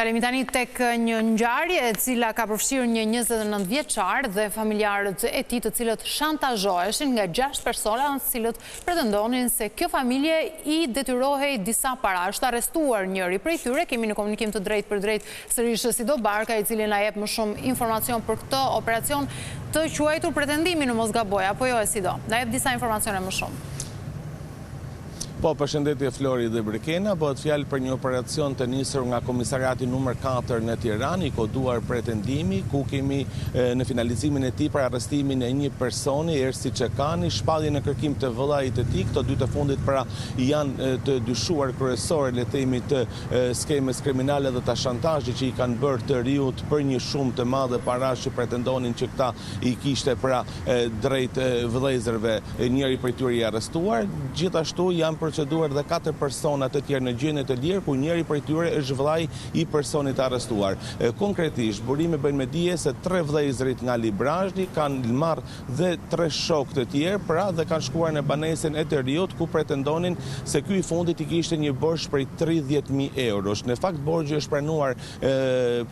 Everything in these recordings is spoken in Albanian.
Kalemi tani tek një ngjarje e cila ka përfshirë një 29 vjeçar dhe familjarët e tij të cilët shantazhoheshin nga 6 persona të cilët pretendonin se kjo familje i detyrohej disa para. Është arrestuar njëri prej tyre, kemi në komunikim të drejtë për drejtë sërish Sido Barka, i cili na jep më shumë informacion për këtë operacion të quajtur pretendimi në mos gaboj, apo jo Sido? Na jep disa informacione më shumë. Po, përshëndetje Flori dhe Brekena, bëhet fjalë për një operacion të nisur nga Komisariati numër 4 në Tiranë, i koduar pretendimi, ku kemi në finalizimin e tij për arrestimin e një personi, Ersi Çekani, shpallje në kërkim të vëllait të tij. Këto dy të fundit pra janë të dyshuar kryesorë le të themi të skemës kriminale dhe të shantazhit që i kanë bërë të riut për një shumë të madhe parash që pretendonin që këta i kishte pra drejt vëllezërve. Njëri prej tyre i arrestuar, gjithashtu janë proceduar dhe 4 persona të tjerë në gjendje të lirë, ku njëri prej tyre është vllai i personit arrestuar. Konkretisht, burime bëjnë me dije se 3 vëllezërit nga Librazhdi kanë marrë dhe 3 shokë të tjerë, pra dhe kanë shkuar në banesën e të riut, ku pretendonin se ky i fundit i kishte një borxh prej 30.000 eurosh. Në fakt, borxhi është pranuar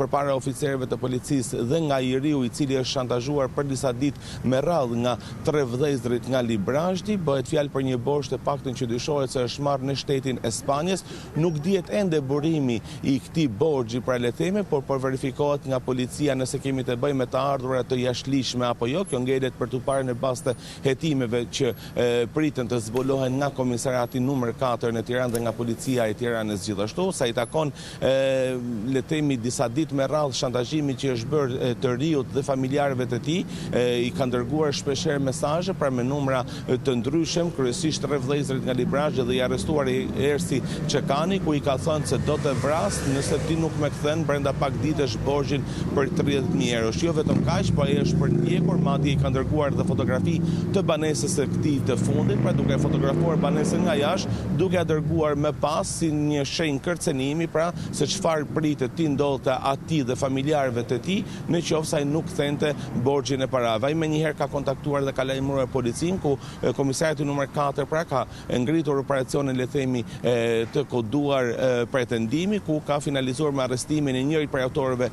përpara oficerëve të policisë dhe nga i riu, i cili është shantazhuar për disa ditë me radhë nga 3 vëllezërit nga Librazhdi. Bëhet fjalë për një borxh të paktën që dyshohet se është marrë në shtetin e Spanjës. Nuk dihet ende burimi i këtij borxhi pra le të themi, por verifikohet nga policia nëse kemi të bëjmë me të ardhurat të jashtëligjshme apo jo. Kjo ngelet për të parë në bazë të hetimeve që priten të zbulohen nga Komisariati numër 4 në Tiranë dhe nga policia e Tiranës gjithashtu. Sa i takon le të themi disa ditë me radhë shantazhimi që është bërë të riut dhe familjarëve të tij, i kanë dërguar shpeshherë mesazhe pra me numra të ndryshëm, kryesisht 3 vëllezërit nga Librazhdi dhe i arrestuar i Ersi Çekani, ku i ka thënë se do të vras nëse ti nuk më kthen brenda pak ditësh borxhin për 30.000 eurosh. Jo vetëm kaq, po ai është për ndjekur, madje i kanë dërguar dhe fotografi të banesës së këtij të fundit, pra duke fotografuar banesën nga jashtë, duke dërguar më pas si një shenjë kërcënimi, pra se çfarë pritet ti ndodhte atij dhe familjarëve të tij, në qoftë se ai nuk kthente borxhin e parave. Ai menjëherë ka kontaktuar dhe ka lajmëruar policin, ku Komisariati numër 4 pra ka ngritur operacionin le themi të koduar pretendimi, ku ka finalizuar me arrestimin e njërit prej autorëve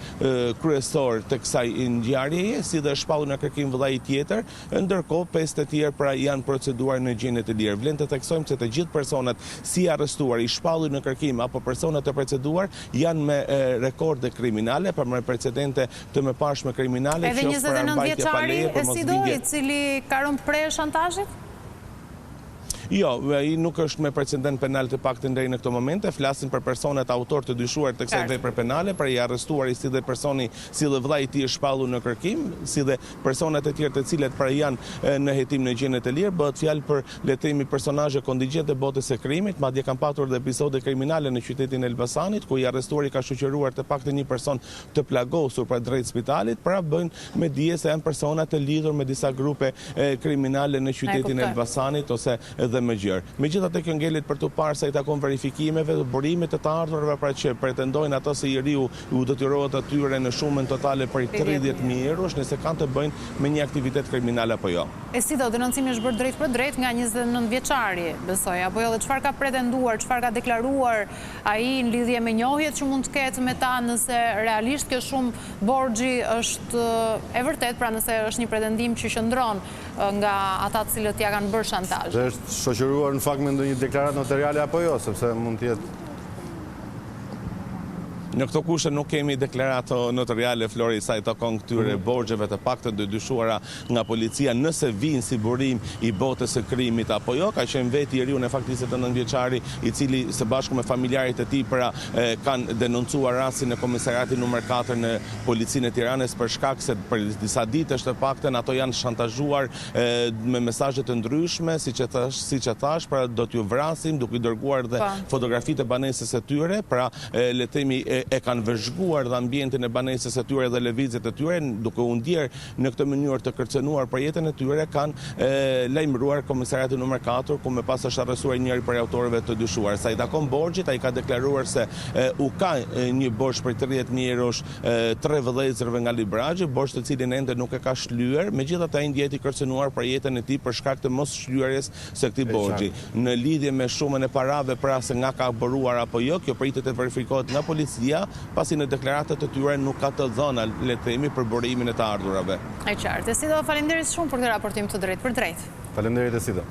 kryesor të kësaj ngjarjeje, si dhe shpallur në kërkim vëllai tjetër, ndërkohë 5 të tjerë pra janë proceduar në gjendje të lirë. Vlen të theksojmë se të gjithë personat si arrestuar, i shpallur në kërkim apo personat të proceduar janë me rekorde kriminale, për me precedente të mëparshme kriminale. Edhe 29 vjeçari Sido, i cili ka rënë pre shantazhit? Jo, ai nuk është me precedent penal të paktën deri në këtë moment. Flasin për personat autor të dyshuar të kësaj vepre penale, pra i arrestuari si dhe personi si dhe vllai i tij është shpallur në kërkim, si dhe personat e tjerë të cilët pra janë në hetim në gjendje të lirë. Bëhet fjalë për le të themi personazhe kontingjent të botës së krimit, madje kanë patur dhe episode kriminale në qytetin e Elbasanit, ku i arrestuari ka shoqëruar të paktën një person të plagosur pra drejt spitalit, pra bëjnë me dije se janë persona të lidhur me disa grupe kriminale në qytetin e Elbasanit ose dhe më gjërë. Megjithatë, kjo ngelet për të parë sa i takon verifikimeve, burimet të ardhurave pra që pretendojnë ata se i riu u detyrohet atyre në shumën totale për 30.000 eurosh, nëse kanë të bëjnë me një aktivitet kriminal apo jo. Sido, denoncimi është bërë drejt për drejt nga 29 vjeçari, besoj, apo jo, dhe çfarë ka pretenduar, çfarë ka deklaruar ai në lidhje me njohjet që mund të ketë me ta, nëse realisht kjo shumë borxhi është e vërtet, pra nëse është një pretendim që qëndron nga ata të cilët ja kanë bërë shantazh. Është shoqëruar në fakt me ndonjë deklaratë notariale apo jo, sepse mund të jetë. Në këto kushte nuk kemi deklaratë notariale, Flori, sa i takon këtyre borxheve të paktën të dyshuara nga policia, nëse vinë si burim i botës së krimit apo jo. Ka qenë vetë i riu në fakt 29 vjeçari, i cili së bashku me familjarët e tij pra kanë denoncuar rastin në Komisariatin numër 4 në Policinë e Tiranës për shkak se për disa ditësh të paktën ato janë shantazhuar me mesazhe të ndryshme, siç e thash, pra do t'ju vrasim, duke i dërguar dhe fotografitë e banesës së tyre, pra le të themi e kanë vëzhguar dhe ambientin e banesës së tyre dhe lëvizjet e tyre, duke u ndjer në këtë mënyrë të kërcënuar për jetën e tyre, kanë lajmëruar Komisariatin numër 4, ku më pas është arrestuar njëri prej autorëve të dyshuar. Sa i takon borxhit, ai ka deklaruar se u ka një borxh për 30.000 eurosh 3 vëllezërve nga Librazhdi, borxh të cilin ende nuk e ka shlyer, megjithatë ai ndjehet i kërcënuar për jetën e tij për shkak të mos shlyerjes së këtij borxhi. Në lidhje me shumën e parave, pra se nga ka boruar apo jo, kjo pritet të verifikohet nga policia, shtëpia, pasi në deklaratat e tyre nuk ka të dhëna, le të themi, për burimin e të ardhurave. E qartë. Esido, faleminderit shumë për këtë raportim të drejtë për drejtë. Faleminderit Esido.